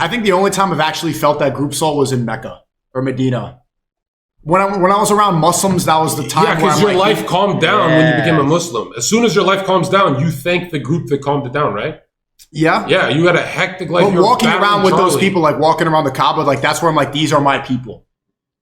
I think the only time I've actually felt that group soul was in Mecca or Medina. When I was around Muslims, that was the time. Yeah, because your life calmed down when you became a Muslim. As soon as your life calms down, you thank the group that calmed it down, right? Yeah. Yeah, you had a hectic life. But walking around with those people, like walking around the Kaaba, like that's where I'm like, these are my people.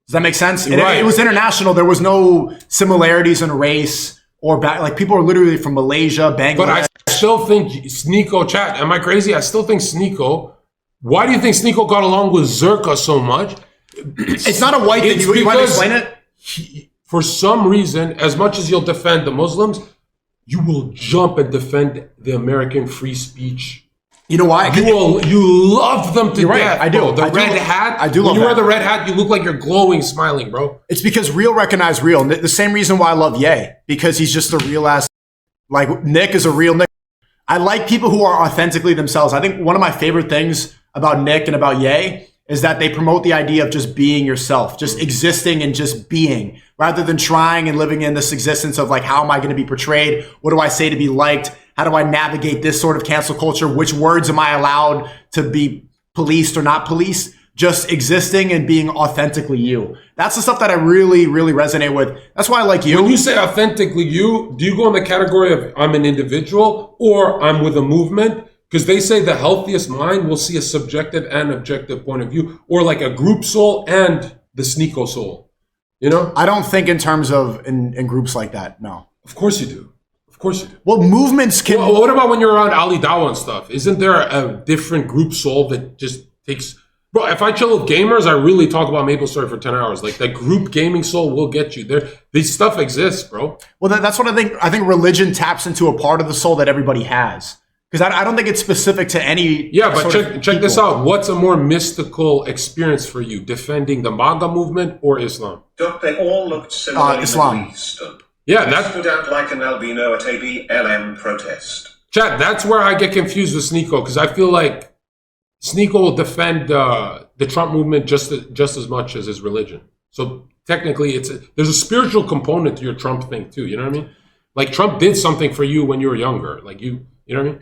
Does that make sense? And it was international. There was no similarities in race or like people are literally from Malaysia, Bangladesh. But I still think SNEAKO, chat, am I crazy? I still think SNEAKO. Why do you think SNEAKO got along with ZHERKA so much? It's not a white thing. You want to explain it? For some reason, as much as you'll defend the Muslims, you will jump and defend the American free speech. You know why? You love them to death. Right. I do. Bro. The red hat. I do When love you wear the red hat, you look like you're glowing, smiling, bro. It's because real recognize real. The same reason why I love Ye, because he's just a real ass. Like Nick is a real Nick. I like people who are authentically themselves. I think one of my favorite things about Nick and about Ye is that they promote the idea of just being yourself, just existing and just being, rather than trying and living in this existence of like, how am I going to be portrayed? What do I say to be liked? How do I navigate this sort of cancel culture? Which words am I allowed to be policed or not policed? Just existing and being authentically you. That's the stuff that I really, really resonate with. That's why I like you. When you say authentically you, do you go in the category of I'm an individual or I'm with a movement? Because they say the healthiest mind will see a subjective and objective point of view, or like a group soul and the SNEAKO soul. You know? I don't think in terms of in groups like that. No. Of course you do. Of course you do. Well, movements can. Well, what about when you're around Ali Dawah and stuff? Isn't there a different group soul that just takes? Bro, if I chill with gamers, I really talk about MapleStory for 10 hours. Like that group gaming soul will get you there. This stuff exists, bro. Well, that's what I think. I think religion taps into a part of the soul that everybody has. Because I don't think it's specific to any. Yeah, but check this out. What's a more mystical experience for you? Defending the MAGA movement or Islam? They all looked similar. Islam. Yeah, that stood out like an albino at a BLM protest. Chat, that's where I get confused with SNEAKO, because I feel like SNEAKO will defend the Trump movement just as much as his religion. So technically, there's a spiritual component to your Trump thing too. You know what I mean? Like Trump did something for you when you were younger. Like you know what I mean?